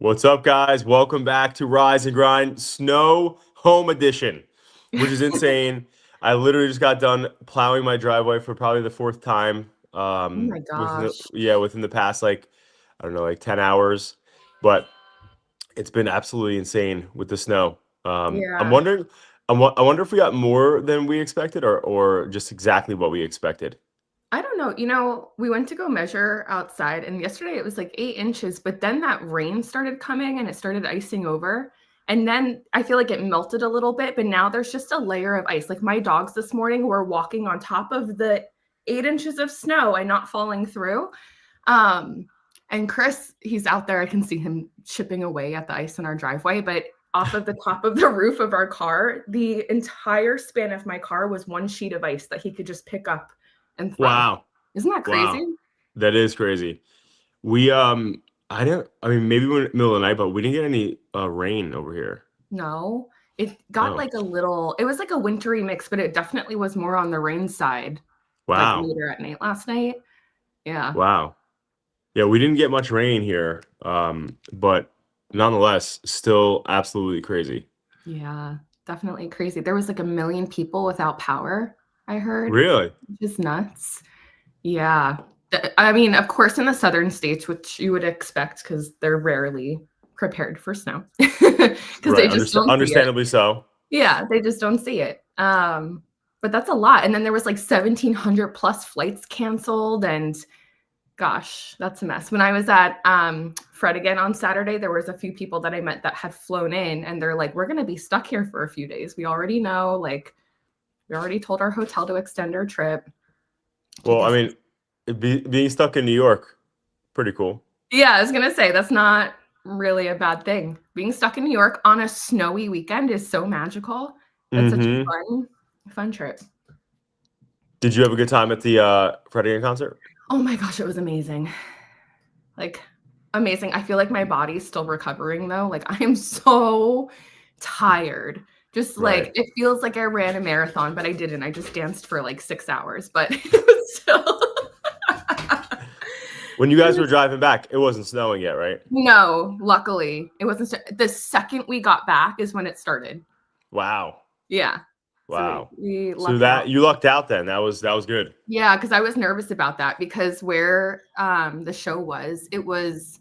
What's up, guys? Welcome back to Rise and Grind Snow Home Edition, which is insane. I literally just got done plowing my driveway for probably the fourth time. Oh my gosh. Within the past I don't know, like 10 hours. But it's been absolutely insane with the snow. I'm Yeah. wondering, I wonder if we got more than we expected or just exactly what we expected. I don't know. We went to go measure outside, and yesterday it was like 8 inches, but then that rain started coming and it started icing over. And then I feel like it melted a little bit, but now there's just a layer of ice. Like my dogs this morning were walking on top of the 8 inches of snow and not falling through. Um, and Chris, he's out there. I can see him chipping away at the ice in our driveway, but off of the top of the roof of our car, the entire span of my car was one sheet of ice that he could just pick up and throw. Wow. Isn't that Wow. crazy? That is crazy. We I didn't I mean maybe when middle of the night, but we didn't get any rain over here. No. It got No. like it was like a wintry mix, but it definitely was more on the rain side, like Wow. later at night last night. Yeah. Wow. Yeah, we didn't get much rain here. But nonetheless, still absolutely crazy. Yeah. Definitely crazy. There was like 1 million people without power, I heard. Really? Which is nuts. Yeah. I mean, of course, in the southern states, which you would expect because they're rarely prepared for snow because they Right. just don't see it. Understandably so. Yeah, they just don't see it. But that's a lot. And then there was like 1,700 plus flights canceled, and gosh, that's a mess. When I was at Fred again on Saturday, there was a few people that I met that had flown in, and they're like, "We're going to be stuck here for a few days. We already know, like, we already told our hotel to extend our trip." I Well, I guess. mean, being stuck in New York, pretty cool. Yeah, I was gonna say that's not really a bad thing. Being stuck in New York on a snowy weekend is so magical. That's such a Mm-hmm. fun trip. Did you have a good time at the Freddie concert? Oh my gosh, it was amazing. Like amazing. I feel like my body's still recovering though. Like I am so tired. Just like Right. it feels like I ran a marathon, but I didn't. I just danced for like 6 hours, but it was still When you guys were driving back, it wasn't snowing yet, right? No, luckily it wasn't. The second we got back is when it started. Wow. Yeah. So we, Wow. we So lucked that out. you lucked out then. That was good. Yeah, because I was nervous about that because where the show was, it was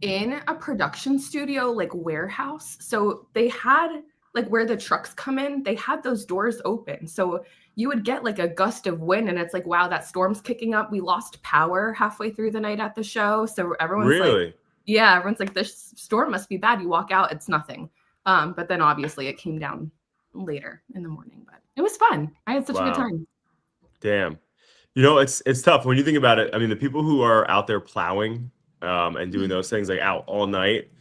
in a production studio, like warehouse. So they had like where the trucks come in, they had those doors open. So you would get like a gust of wind, and it's like, wow, that storm's kicking up. We lost power halfway through the night at the show. So everyone's like, Really? yeah, everyone's like, this storm must be bad. You walk out, it's nothing. But then obviously it came down later in the morning, but it was fun. I had such a good Wow. time. Damn. It's tough when you think about it. I mean, the people who are out there plowing and doing those things like out all night,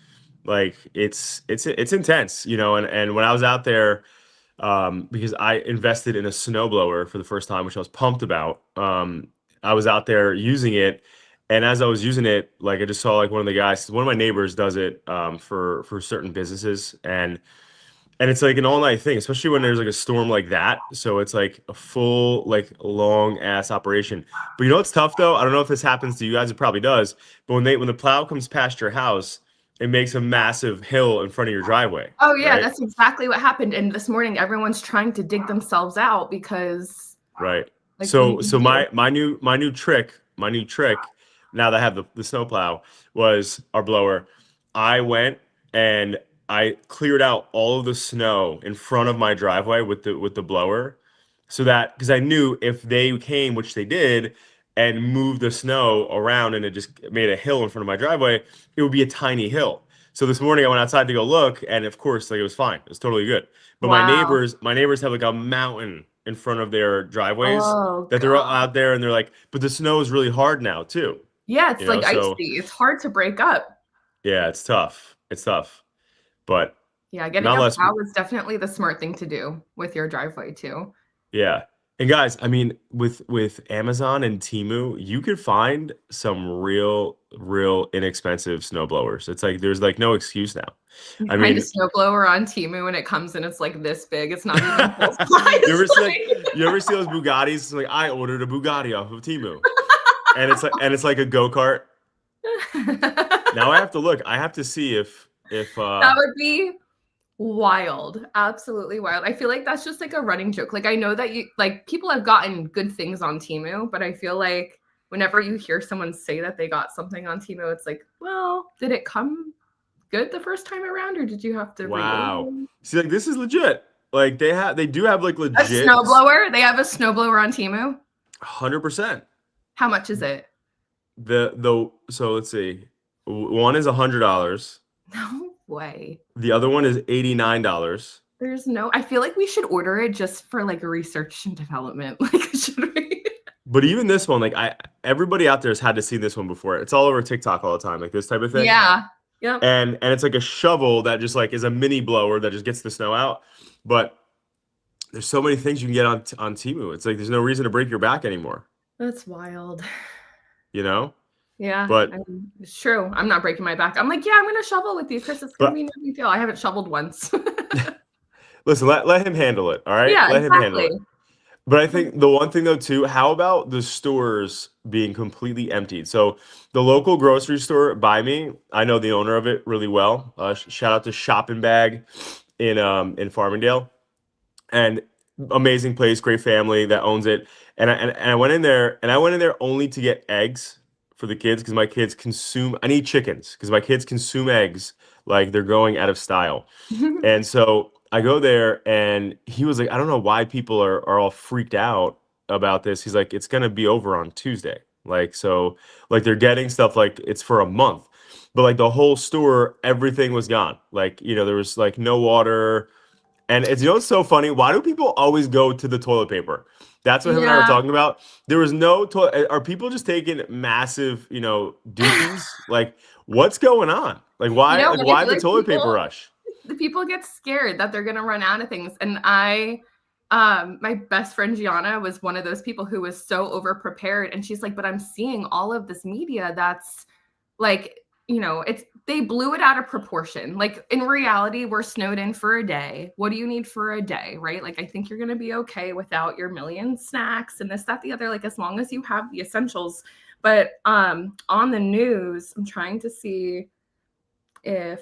like it's intense, and when I was out there because I invested in a snowblower for the first time, which I was pumped about. I was out there using it, and as I was using it, like I just saw like one of the guys, one of my neighbors does it for certain businesses, and it's like an all night thing, especially when there's like a storm like that. So it's like a full, like long ass operation. But you know what's tough though? I don't know if this happens to you guys, it probably does. But when the plow comes past your house, it makes a massive hill in front of your driveway, Oh yeah, right? that's exactly what happened. And this morning, everyone's trying to dig themselves out because, Right. like, what do So you so do? my new trick, now that I have the snowplow, was our blower. I went and I cleared out all of the snow in front of my driveway with the blower, so that because I knew if they came, which they did, and moved the snow around and it just made a hill in front of my driveway, it would be a tiny hill. So this morning I went outside to go look, and of course, like it was fine. It was totally good. But my Wow. neighbors, my neighbors have like a mountain in front of their driveways Oh that they're God. out there and they're like, but the snow is really hard now too, Yeah, it's like so icy. It's hard to break up. yeah, it's tough. It's tough. But Yeah, getting a nonetheless, plow is definitely the smart thing to do with your driveway too. yeah. And guys, I mean, with Amazon and Temu, you could find some real inexpensive snow blowers. It's like there's like no excuse now. You I find a mean, snowblower on Temu and it comes and it's like this big. It's not even full you size. ever see like you ever see those Bugattis? It's like I ordered a Bugatti off of Temu, and it's like a go-kart. Now I have to look. I have to see if That would be wild. Absolutely wild. I feel like that's just like a running joke. Like I know that you like people have gotten good things on Temu, but I feel like whenever you hear someone say that they got something on Temu, it's like, well, did it come good the first time around or did you have to wow. reorder? See, like this is legit. Like they do have like A legit snowblower? They have a snowblower on Temu? 100%. How much is it? So let's see. One is $100. No way. The other one is $89. There's no I feel like we should order it just for like research and development. Like should we? But even this one, like everybody out there has had to see this one before. It's all over TikTok all the time, like this type of thing. Yeah. Yep. And it's like a shovel that just like is a mini blower that just gets the snow out. But there's so many things you can get on Temu. It's like there's no reason to break your back anymore, That's wild. you know? Yeah, But I mean, it's true. I'm not breaking my back. I'm like, yeah, I'm gonna shovel with you, Chris. It's gonna but be no big deal. I haven't shoveled once. listen, let him handle it, all right? Yeah, Let him handle exactly. it. But I think the one thing though too, how about the stores being completely emptied? So the local grocery store by me, I know the owner of it really well. Shout out to Shopping Bag in Farmingdale, and amazing place, great family that owns it. And I went in there, and I went in there only to get eggs for the kids because my kids consume. I need chickens because my kids consume eggs like they're going out of style. And so I go there, and he was like, I don't know why people are all freaked out about this. He's like, it's gonna be over on Tuesday. Like, so like they're getting stuff like it's for a month. But like the whole store, everything was gone. Like, there was like no water. And it's it's so funny. Why do people always go to the toilet paper? That's what him and I were Yeah. talking about. There was no toilet. Are people just taking massive, dookies? Like, what's going on? Like, You why? know Like, what? I why feel the like toilet paper rush? the people get scared that they're gonna run out of things. And my best friend Gianna was one of those people who was so over prepared. And she's like, but I'm seeing all of this media that's like, they blew it out of proportion. Like in reality, we're snowed in for a day. What do you need for a day, right? Like I think you're gonna be okay without your million snacks and this, that, the other, like as long as you have the essentials. But on the news, I'm trying to see if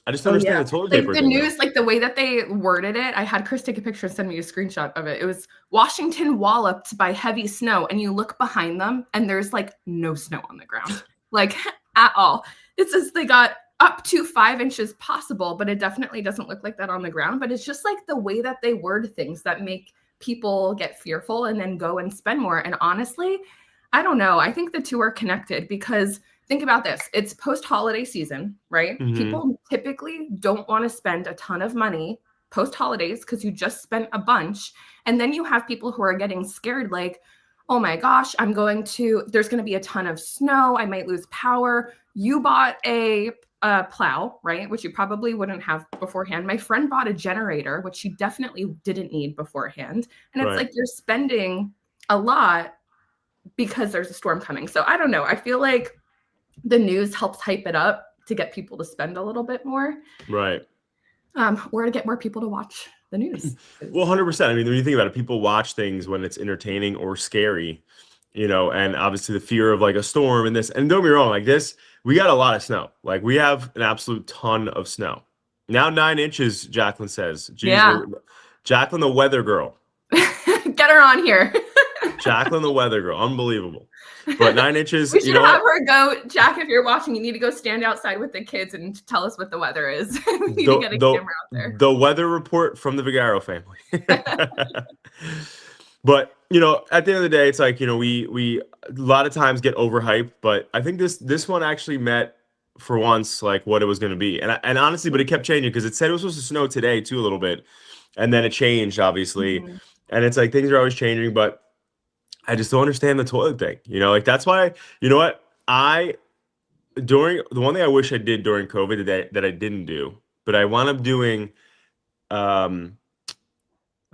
I just don't understand the toilet like paper the thing, though. news, like the way that they worded it, I had Chris take a picture and send me a screenshot of it. It was Washington walloped by heavy snow, and you look behind them, and there's like no snow on the ground, like at all. It says they got up to 5 inches possible, but it definitely doesn't look like that on the ground. But it's just like the way that they word things that make people get fearful and then go and spend more. And honestly, I don't know. I think the two are connected because think about this. It's post-holiday season, right? Mhm. People typically don't want to spend a ton of money post-holidays because you just spent a bunch. And then you have people who are getting scared like, oh my gosh, there's going to be a ton of snow. I might lose power. You bought a plow, right? Which you probably wouldn't have beforehand. My friend bought a generator, which she definitely didn't need beforehand. And it's Right. like you're spending a lot because there's a storm coming. So I don't know. I feel like the news helps hype it up to get people to spend a little bit more, Right. or to get more people to watch the news. Well, 100%. I mean, when you think about it, people watch things when it's entertaining or scary, and obviously the fear of like a storm and this. And don't get me wrong, like this, we got a lot of snow. Like we have an absolute ton of snow. Now 9 inches, Jacqueline says. Jeez, Yeah. Jacqueline, the weather girl. Get her on here. Jacqueline, the weather girl. Unbelievable. But 9 inches, We should you know have what? her go, Jack, if you're watching, you need to go stand outside with the kids and tell us what the weather is. We need to get a camera out there. The weather report from the Vigaro family. But at the end of the day, it's like we a lot of times get overhyped, but I think this one actually met for once like what it was going to be, and honestly, but it kept changing because it said it was supposed to snow today too a little bit, and then it changed obviously, Mhm. and it's like things are always changing, but I just don't understand the toilet thing, like that's why what during the one thing I wish I did during COVID that I didn't do, but I wound up doing.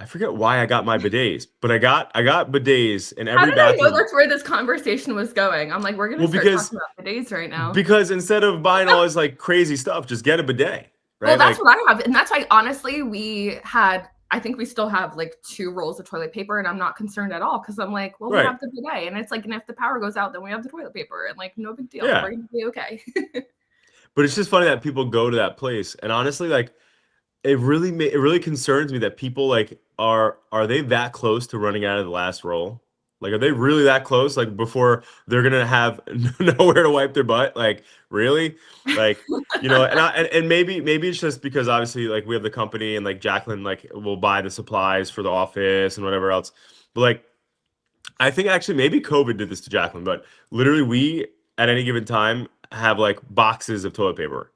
I forget why I got my bidets, but I got bidets in How every did I know bathroom. that's where this conversation was going? I'm like, we're going to Well, start because talking about the days right now. because instead of buying all this like crazy stuff, just get a bidet, Well, right? that's Like, what I have. And that's why, honestly, we had I think we still have like 2 rolls of toilet paper, and I'm not concerned at all because I'm like, well, we Right. have the bidet, and it's like, and if the power goes out, then we have the toilet paper, and like, no big deal. Yeah. We're gonna be okay. But it's just funny that people go to that place, and honestly, like it really concerns me that people like are they that close to running out of the last roll? Like, are they really that close? Like before they're gonna have nowhere to wipe their butt? Like really? Like and maybe it's just because obviously like we have the company and like Jacqueline like will buy the supplies for the office and whatever else. But like I think actually maybe COVID did this to Jacqueline, but literally we at any given time have like boxes of toilet paper.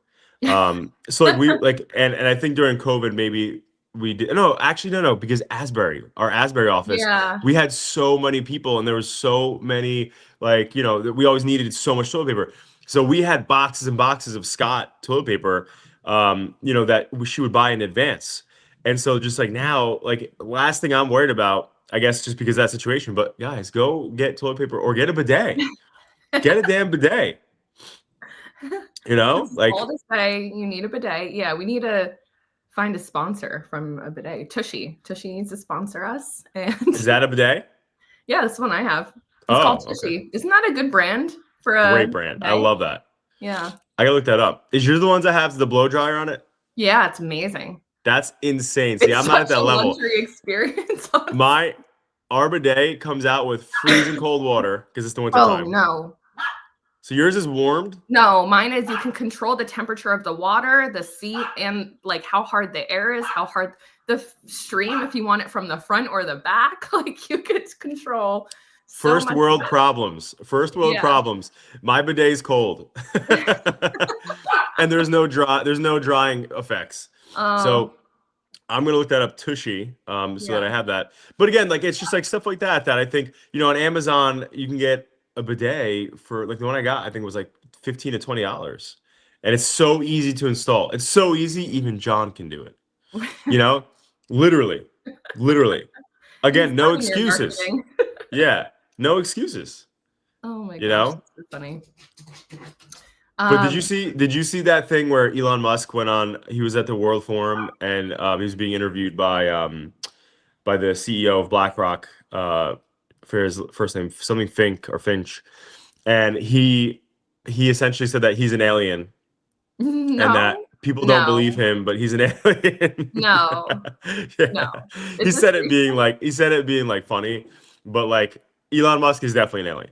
So like we like and I think during COVID maybe we did no, actually no, because our Asbury office, Yeah. we had so many people and there was so many like, that we always needed so much toilet paper. So we had boxes and boxes of Scott toilet paper, that she would buy in advance. And so just like now, like last thing I'm worried about, I guess just because of that situation, but guys, go get toilet paper or get a bidet. Get a damn bidet. Like All to say you need a bidet. Yeah, we need to find a sponsor from a bidet. Tushy needs to sponsor us. And is that a bidet? yeah, this one I have. It's called Tushy. Okay. Isn't that a good brand for a great brand? bidet? I love that. Yeah. I gotta look that up. Is yours the ones that have the blow dryer on it? Yeah, it's amazing. That's insane. See, I'm not at that level. Luxury experience. Our bidet comes out with freezing cold water because it's the winter time. Oh no. So yours is warmed? No, mine is you can control the temperature of the water, the seat, and like how hard the air is, how hard the stream, if you want it from the front or the back. Like you get to control. First world problems. My bidet is cold. And there's no drying effects. So I'm gonna look that up, Tushy, that I have that. But again, like it's just like stuff like that I think, on Amazon you can get a bidet for like the one I got, I think was like $15 to $20. And it's so easy to install. It's so easy, even John can do it. Literally. Again, no excuses. Yeah, no excuses. Oh my gosh, that's so funny. But did you see that thing where Elon Musk went on? He was at the World Forum and he was being interviewed by the CEO of BlackRock, for his first name, something Finch, and he essentially said that he's an alien, and that people don't believe him, but he's an alien. No. Yeah. No. He said it being like funny, but like Elon Musk is definitely an alien.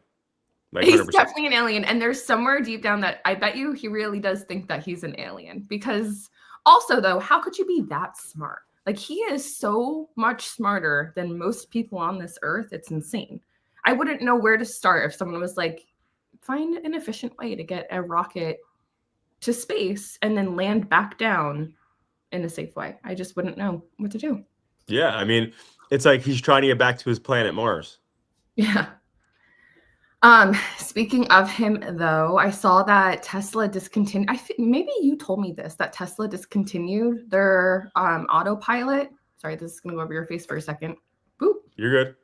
Like 100%. He's definitely an alien, and there's somewhere deep down that I bet you he really does think that he's an alien. Because also though, how could you be that smart? Like he is so much smarter than most people on this earth. It's insane. I wouldn't know where to start if someone was like, find an efficient way to get a rocket to space and then land back down in a safe way. I just wouldn't know what to do. Yeah, I mean, it's like he's trying to get back to his planet Mars. Yeah. Speaking of him though, I saw that Tesla discontinued. Maybe you told me this, that Tesla discontinued their autopilot. Sorry, this is gonna go over your face for a second. Boop. You're good.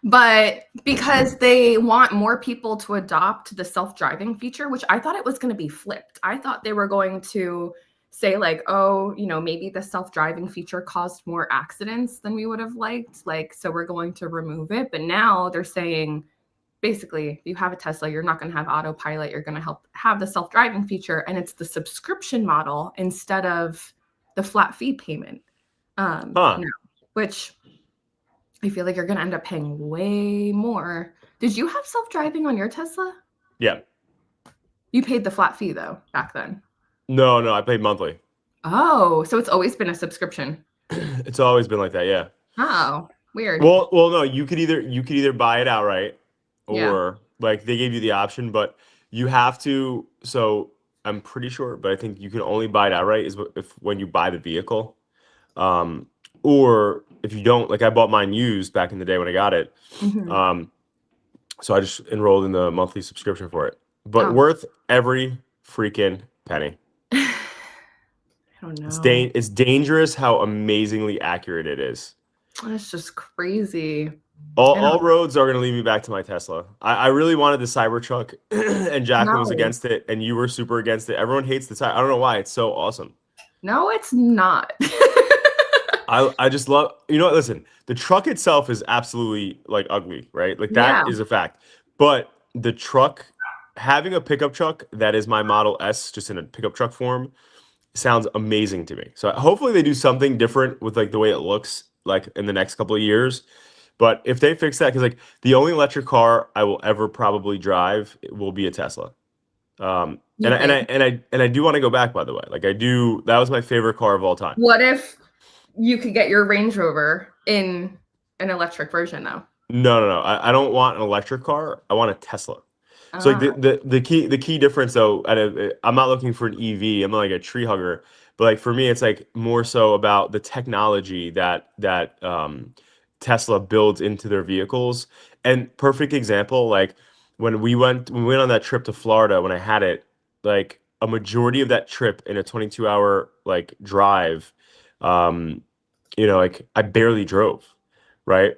But because they want more people to adopt the self-driving feature, which I thought it was going to be flipped. I thought they were going to say like, oh, maybe the self-driving feature caused more accidents than we would have liked. Like, so we're going to remove it. But now they're saying, basically, if you have a Tesla, you're not going to have autopilot. You're going to have the self-driving feature, and it's the subscription model instead of the flat fee payment. Which I feel like you're going to end up paying way more. Did you have self-driving on your Tesla? Yeah. You paid the flat fee though back then. No, I paid monthly. Oh, so it's always been a subscription. It's always been like that, yeah. Oh, weird. Well, no, you could either buy it outright or like they gave you the option, but you have to. So I'm pretty sure, but I think you can only buy it outright when you buy the vehicle, or if you don't. Like I bought mine used back in the day when I got it, so I just enrolled in the monthly subscription for it. But worth every freaking penny. I don't know. It's dangerous how amazingly accurate it is. That's just crazy. All roads are going to lead me back to my Tesla. I really wanted the Cybertruck, and Jacqueline was against it, and you were super against it. Everyone hates the Cybertruck. I don't know why. It's so awesome. No, it's not. I just love, you know what, listen, the truck itself is absolutely like ugly, right? Like that Yeah. is a fact. But the truck, having a pickup truck that is my Model S just in a pickup truck form sounds amazing to me. So hopefully they do something different with like the way it looks like in the next couple of years. But if they fix that, because like the only electric car I will ever probably drive will be a Tesla. You think? And I do want to go back, by the way. Like I do, that was my favorite car of all time. What if you could get your Range Rover in an electric version though? No. I don't want an electric car. I want a Tesla. So like Ah, the key difference though, I'm not looking for an EV. I'm not like a tree hugger, but like for me, it's like more so about the technology that Tesla builds into their vehicles. And perfect example, like when we went on that trip to Florida, when I had it, like a majority of that trip in a 22-hour like drive, um, like I barely drove, right?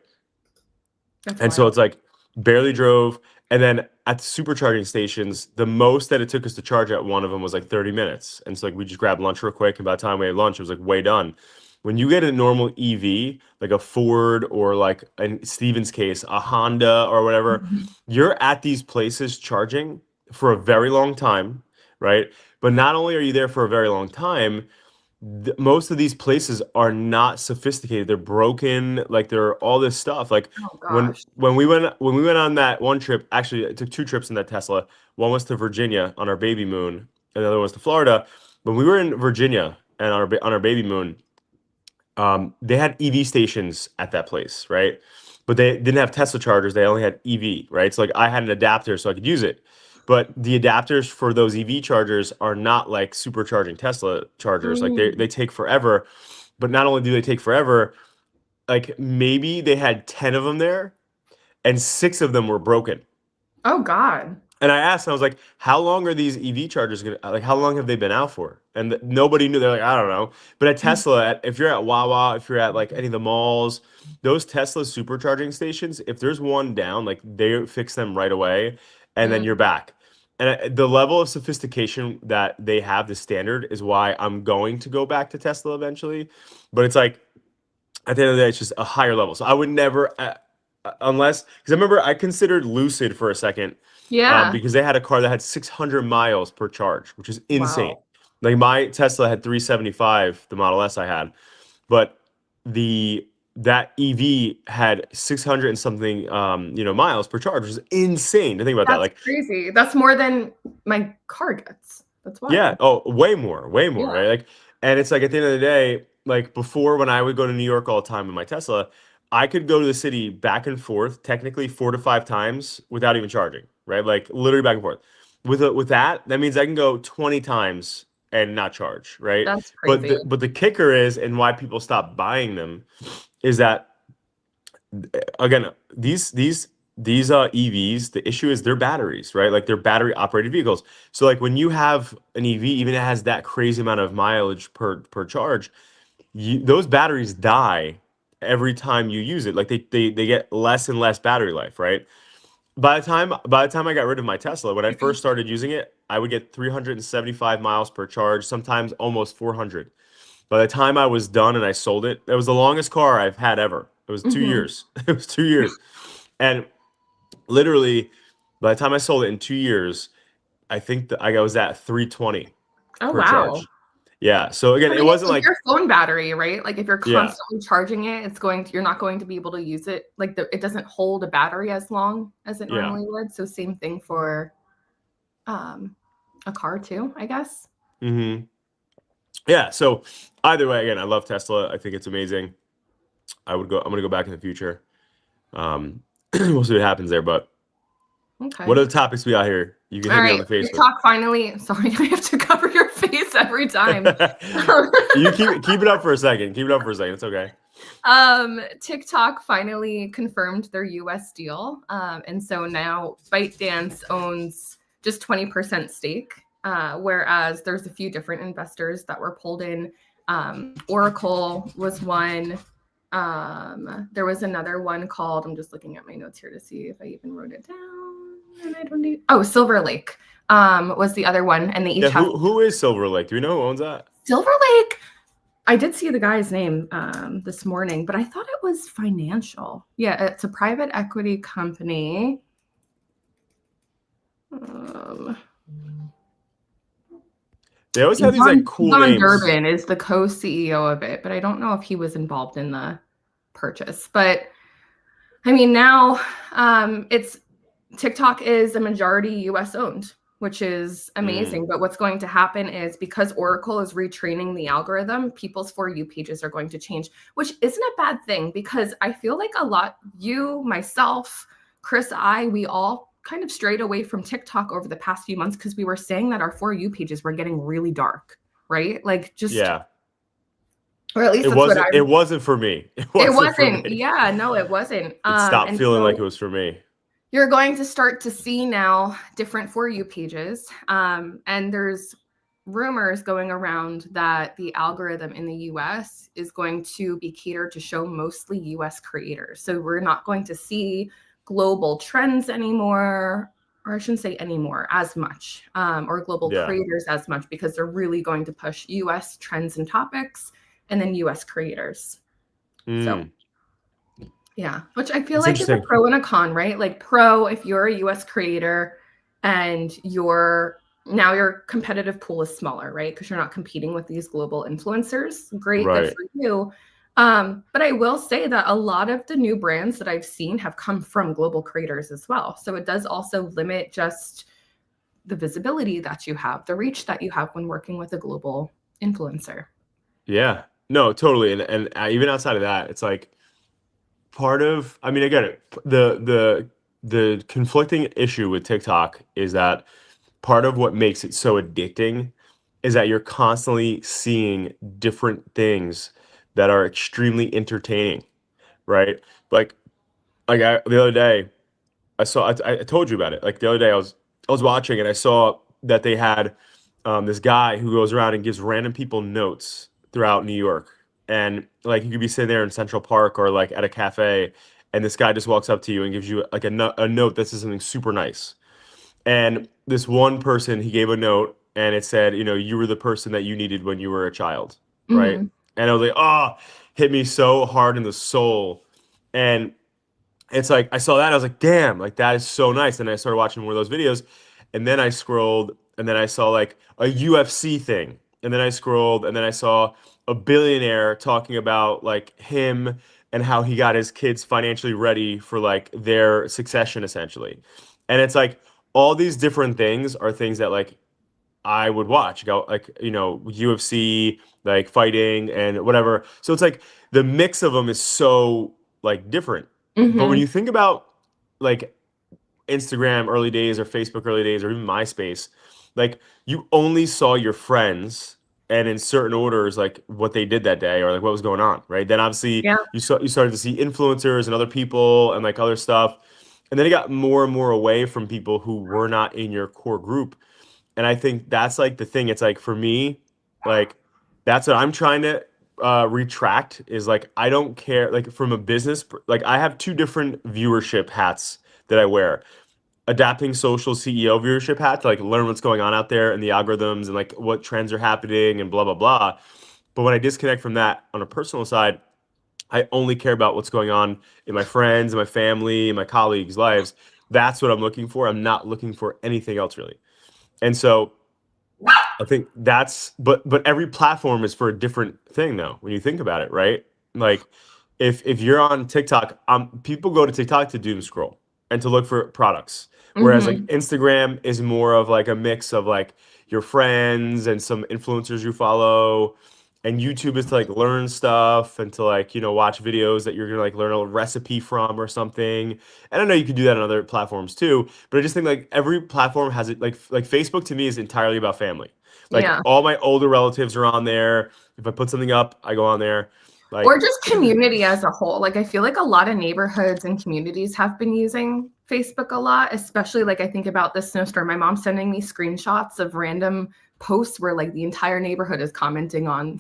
that's And so wild. it's like barely drove. And then at the supercharging stations, the most that it took us to charge at one of them was like 30 minutes. And so like we just grabbed lunch real quick. And by the time we had lunch, it was like way done. When you get a normal EV, like a Ford or like in Steven's case, a Honda or whatever, Mhm. you're at these places charging for a very long time, right? But not only are you there for a very long time, most of these places are not sophisticated. They're broken, like they're all this stuff. Like Oh gosh. when we went on that one trip, actually I took two trips in that Tesla. One was to Virginia on our baby moon, and the other one was to Florida. When we were in Virginia and on our baby moon, they had EV stations at that place, right? But they didn't have Tesla chargers. They only had EV, right? So like I had an adapter so I could use it. But the adapters for those EV chargers are not like supercharging Tesla chargers. Like Mm. they take forever. But not only do they take forever, like maybe they had 10 of them there and six of them were broken. Oh God. And I asked, and I was like, how long are these EV chargers gonna, like, how long have they been out for? And nobody knew. They're like, I don't know. But at Tesla, if you're at Wawa, if you're at like any of the malls, those Tesla supercharging stations, if there's one down, like they fix them right away, and then Mm. you're back. And the level of sophistication that they have, the standard, is why I'm going to go back to Tesla eventually. But it's like, at the end of the day, it's just a higher level. So I would never, unless, because I remember I considered Lucid for a second Yeah. because they had a car that had 600 miles per charge, which is insane. Wow. Like my Tesla had 375, the Model S I had, but the that EV had 600 and something miles per charge, which is insane to think about that. That's Like, crazy. That's more than my car gets. That's yeah, wild. oh, way more, Yeah. right? Like, and it's like at the end of the day, like before when I would go to New York all the time in my Tesla, I could go to the city back and forth technically 4 to 5 times without even charging, right? Like literally back and forth. With that means I can go 20 times and not charge, right? That's But crazy. the kicker is, and why people stop buying them, is that again, these EVs, the issue is their batteries, right? Like they're battery operated vehicles. So like when you have an EV, even it has that crazy amount of mileage per charge, those batteries die every time you use it. Like they get less and less battery life, right? By the time I got rid of my Tesla, when I first started using it, I would get 375 miles per charge, sometimes almost 400. By the time I was done and I sold it, it was the longest car I've had ever. It was two Mhm. years. It was 2 years. And literally, by the time I sold it in 2 years, I think that I was at 320 Oh per wow. charge. Yeah. So again, I it mean, it's wasn't like like, your phone battery, right? Like if you're yeah, constantly charging it, you're not going to be able to use it. Like it doesn't hold a battery as long as it yeah. normally would. So same thing for um a car too, I guess. hmm Yeah. So either way, again, I love Tesla. I think it's amazing. I'm gonna go back in the future. We'll see what happens there. But Okay. what are the topics we got here? You can All hit me on right. the face with. TikTok finally. Sorry, I have to cover your face every time. You keep it up for a second. Keep it up for a second. It's okay. TikTok finally confirmed their US deal. And so now ByteDance owns just 20% stake, whereas there's a few different investors that were pulled in. Oracle was one. There was another one called, I'm just looking at my notes here to see if I even wrote it down. And I don't need, oh, Silver Lake was the other one. And they each Yeah. have Who is Silver Lake? Do we know who owns that? Silver Lake. I did see the guy's name this morning, but I thought it was financial. Yeah, it's a private equity company. They always have these like cool Yvonne names. Durbin is the co-CEO of it, but I don't know if he was involved in the purchase. But I mean, now it's TikTok is a majority US owned, which is amazing. But what's going to happen is because Oracle is retraining the algorithm, people's For You pages are going to change, which isn't a bad thing because I feel like a lot, you, myself, Chris, we all kind of strayed away from TikTok over the past few months because we were saying that our For You pages were getting really dark, right? Like just, Yeah. or at least It that's what wasn't. It wasn't for me. it wasn't. For me. Yeah, no, it wasn't. It stopped And feeling so like it was for me. you're going to start to see now different For You pages. And there's rumors going around that the algorithm in the US is going to be catered to show mostly US creators. So we're not going to see global trends anymore, or I shouldn't say anymore, as much, or global creators as much, because they're really going to push US trends and topics and then US creators. So yeah, which I feel like is a pro and a con, right? Like pro, if you're a US creator and your competitive pool is smaller, right? Because you're not competing with these global influencers. Great, good for you. But I will say that a lot of the new brands that I've seen have come from global creators as well. So it does also limit just the visibility that you have, the reach that you have when working with a global influencer. Yeah, no, totally. And even outside of that, it's like part of, I mean, again, the conflicting issue with TikTok is that part of what makes it so addicting is that you're constantly seeing different things that are extremely entertaining, right? Like the other day, I told you about it. Like the other day, I was watching and I saw that they had this guy who goes around and gives random people notes throughout New York. And like you could be sitting there in Central Park or like at a cafe, and this guy just walks up to you and gives you like a note that says something super nice. And this one person, he gave a note and it said, you know, you were the person that you needed when you were a child, right? And I was like, oh, hit me so hard in the soul. And it's like I saw that, I was like, damn, like that is so nice. And I started watching more of those videos. And then I scrolled and then I saw like a UFC thing. And then I scrolled and then I saw a billionaire talking about like him and how he got his kids financially ready for like their succession essentially. And it's like all these different things are things that like I would watch, go like, you know, UFC, like fighting and whatever. So it's like the mix of them is so like different. But when you think about like Instagram early days or Facebook early days or even MySpace, like you only saw your friends and in certain orders like what they did that day or like what was going on, right? Then obviously you started to see influencers and other people and like other stuff. And then it got more and more away from people who were not in your core group. And I think that's like the thing. It's like for me, like that's what I'm trying to retract is like I don't care like from a business like I have two different viewership hats that I wear. Adapting social CEO viewership hat to like learn what's going on out there and the algorithms and like what trends are happening and blah blah blah. But when I disconnect from that on a personal side, I only care about what's going on in my friends, and my family, and my colleagues' lives. That's what I'm looking for. I'm not looking for anything else really. And so I think that's but every platform is for a different thing though, when you think about it, right? Like if you're on TikTok, people go to TikTok to doom scroll and to look for products. Whereas like Instagram is more of like a mix of like your friends and some influencers you follow. And YouTube is to like learn stuff and to like, you know, watch videos that you're gonna like learn a recipe from or something. And I know you can do that on other platforms too, but I just think like every platform has it like Facebook to me is entirely about family. Like all my older relatives are on there. If I put something up, I go on there. Like, or just community as a whole. Like I feel like a lot of neighborhoods and communities have been using Facebook a lot, especially like I think about this snowstorm. My mom's sending me screenshots of random posts where like the entire neighborhood is commenting on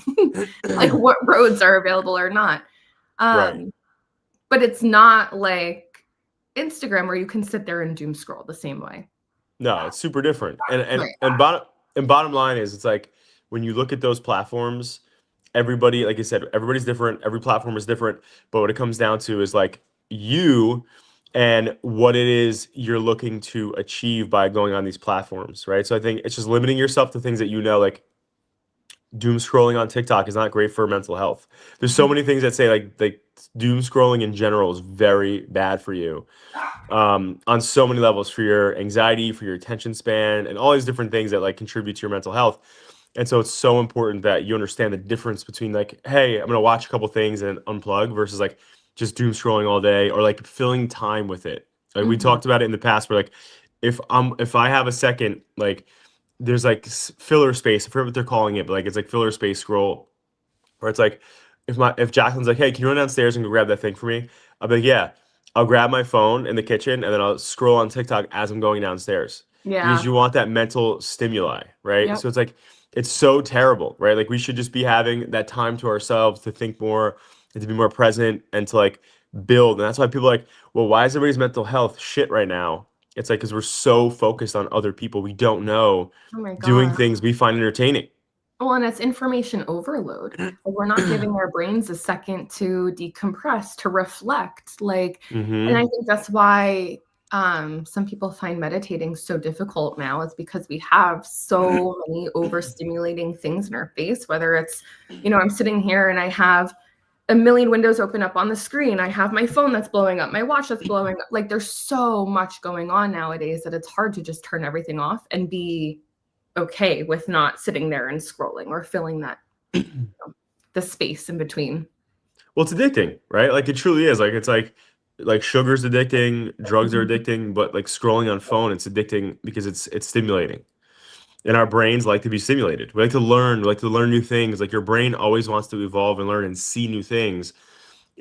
like what roads are available or not. Right. But it's not like Instagram where you can sit there and doom scroll the same way. No, it's super different. And bottom line is it's like when you look at those platforms, everybody, like I said, everybody's different. Every platform is different. But what it comes down to is like you and what it is you're looking to achieve by going on these platforms, right? So I think it's just limiting yourself to things that you know, like doom scrolling on TikTok is not great for mental health. There's so many things that say like doom scrolling in general is very bad for you on so many levels, for your anxiety, for your attention span, and all these different things that like contribute to your mental health. And so it's so important that you understand the difference between like, hey, I'm gonna watch a couple things and unplug versus like just doom scrolling all day or like filling time with it. Like we Mhm. talked about it in the past, where like if I have a second, like there's like filler space. I forget what they're calling it, but like it's like filler space scroll, where it's like if Jacqueline's like, hey, can you run downstairs and go grab that thing for me? I'll be like, yeah. I'll grab my phone in the kitchen and then I'll scroll on TikTok as I'm going downstairs because Yeah. you want that mental stimuli, right? Yep. So it's like it's so terrible, right? Like we should just be having that time to ourselves to think more and to be more present and to like build. And that's why people are like, well, why is everybody's mental health shit right now? It's like because we're so focused on other people, we don't know Oh my doing god. things we find entertaining. Well, and it's information overload. Like, we're not giving our brains a second to decompress, to reflect, like, and I Mm-hmm. think that's why, some people find meditating so difficult now is because we have so many overstimulating things in our face, whether it's, I'm sitting here and I have a million windows open up on the screen. I have my phone that's blowing up, my watch that's blowing up. Like, there's so much going on nowadays that it's hard to just turn everything off and be okay with not sitting there and scrolling or filling that the space in between. Well, it's addicting, right? Like it truly is. Like sugar's addicting, drugs are Mhm. addicting, but like scrolling on phone, it's addicting because it's stimulating. And our brains like to be stimulated. We like to learn new things. Like your brain always wants to evolve and learn and see new things.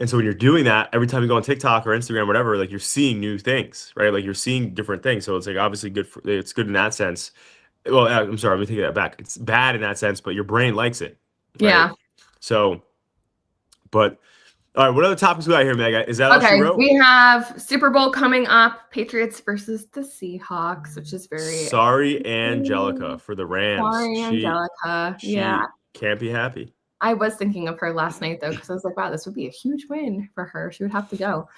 And so when you're doing that, every time you go on TikTok or Instagram, whatever, like you're seeing new things, right? Like you're seeing different things. So it's like obviously it's good in that sense. Well, I'm sorry, let me take that back. It's bad in that sense, but your brain likes it, right? Yeah. So, but all right, what other topics we got here, Meg? Is that all she Okay. wrote? We have Super Bowl coming up, Patriots versus the Seahawks, which is very Sorry, Angelica exciting. for the Rams. Sorry, She Angelica. Yeah. she can't be happy. I was thinking of her last night though, because I was like, wow, this would be a huge win for her. She would have to go.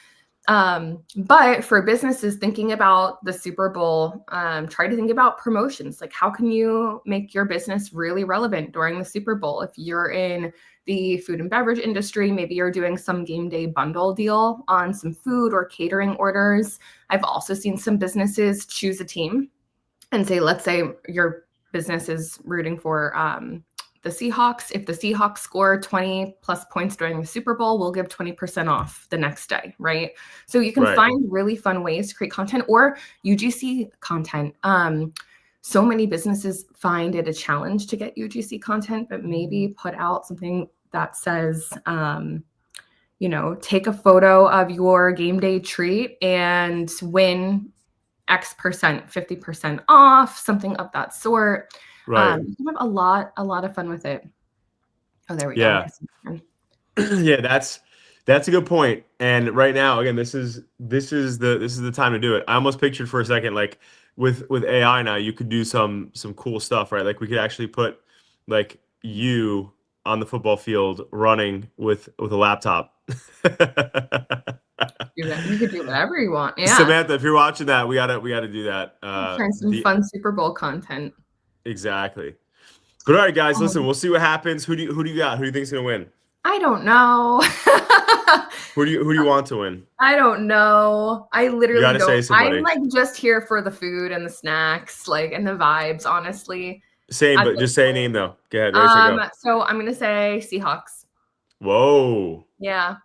But for businesses thinking about the Super Bowl, try to think about promotions. Like, how can you make your business really relevant during the Super Bowl? If you're in the food and beverage industry, maybe you're doing some game day bundle deal on some food or catering orders. I've also seen some businesses choose a team and say, let's say your business is rooting for the Seahawks. If the Seahawks score 20 plus points during the Super Bowl, we'll give 20% off the next day, right? So you can Right. find really fun ways to create content or UGC content. So many businesses find it a challenge to get UGC content, but maybe put out something that says, take a photo of your game day treat and win X%, 50% off, something of that sort. Right. You can have a lot of fun with it. Oh, there we go. Yeah. Yeah, that's a good point. And right now, again, this is the time to do it. I almost pictured for a second, like with AI now, you could do some cool stuff, right? Like we could actually put like you on the football field running with a laptop. Do that. You could do whatever you want. Yeah. Samantha, if you're watching that, we gotta do that. Try some The fun Super Bowl content. exactly. But all right, guys, listen, Um, we'll see what happens. Who do you got? Who do you think's gonna win? I don't know. Who do you want to win? I don't know. I You literally gotta say don't. I'm somebody. like just here for the food and the snacks, like, and the vibes, honestly. Same, At but this just say a point. name though. Go ahead, ready, set, go. So I'm gonna say Seahawks. Whoa. Yeah.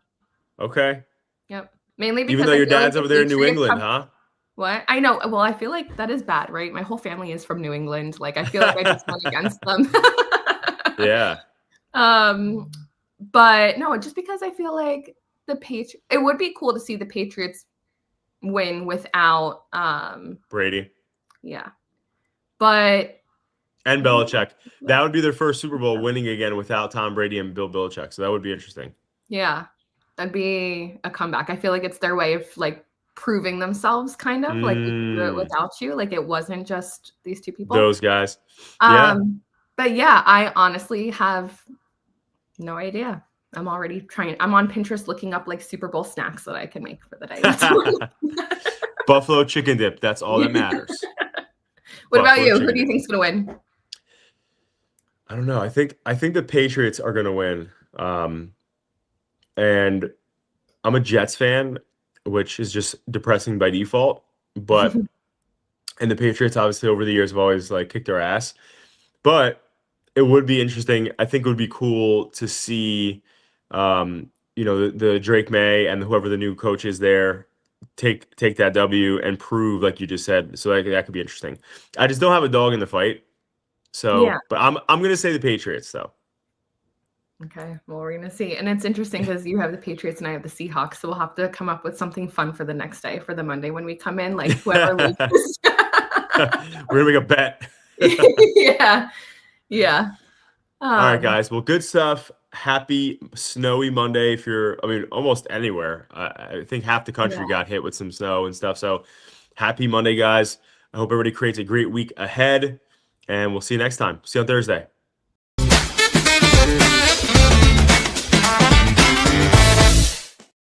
Okay. Yep. Mainly Even because though I your feel like dad's the over there in New Patriots England, have huh? what? I know. Well, I feel like that is bad, right? My whole family is from New England. Like, I feel like I just went against them. Yeah. um, but no, just because I feel like it would be cool to see the Patriots win without, Brady yeah. But and I don't Belichick. That would be their first Super Bowl winning again without Tom Brady and Bill Belichick. So that would be interesting. yeah, that'd be a comeback. I feel like it's their way of like proving themselves, kind of like we can do it Mm, without you. Like it wasn't just these two people. those guys. Yeah. Um, but yeah, I honestly have No idea. I'm already trying. I'm on Pinterest looking up like Super Bowl snacks that I can make for the day. That's all. Buffalo chicken dip. That's all that matters. What about Buffalo you? Who chicken do you dip. think's gonna win? I don't know. I think the Patriots are gonna win. And I'm a Jets fan, which is just depressing by default. But and the Patriots obviously over the years have always like kicked their ass. But it would be interesting. I think it would be cool to see, the Drake May and whoever the new coach is there take that W and prove, like you just said. So that could be interesting. I just don't have a dog in the fight. Yeah. So, but I'm gonna say the Patriots though. Okay. Well, we're gonna see. And it's interesting because you have the Patriots and I have the Seahawks. So we'll have to come up with something fun for the next day, for the Monday when we come in, like whoever loses. We're gonna make a bet. Yeah. Yeah. All right, Um, guys. Well, good stuff. Happy snowy Monday. If you're, I mean, almost anywhere. I think half the country yeah. got hit with some snow and stuff. So, happy Monday, guys. I hope everybody creates a great week ahead, and we'll see you next time. See you on Thursday.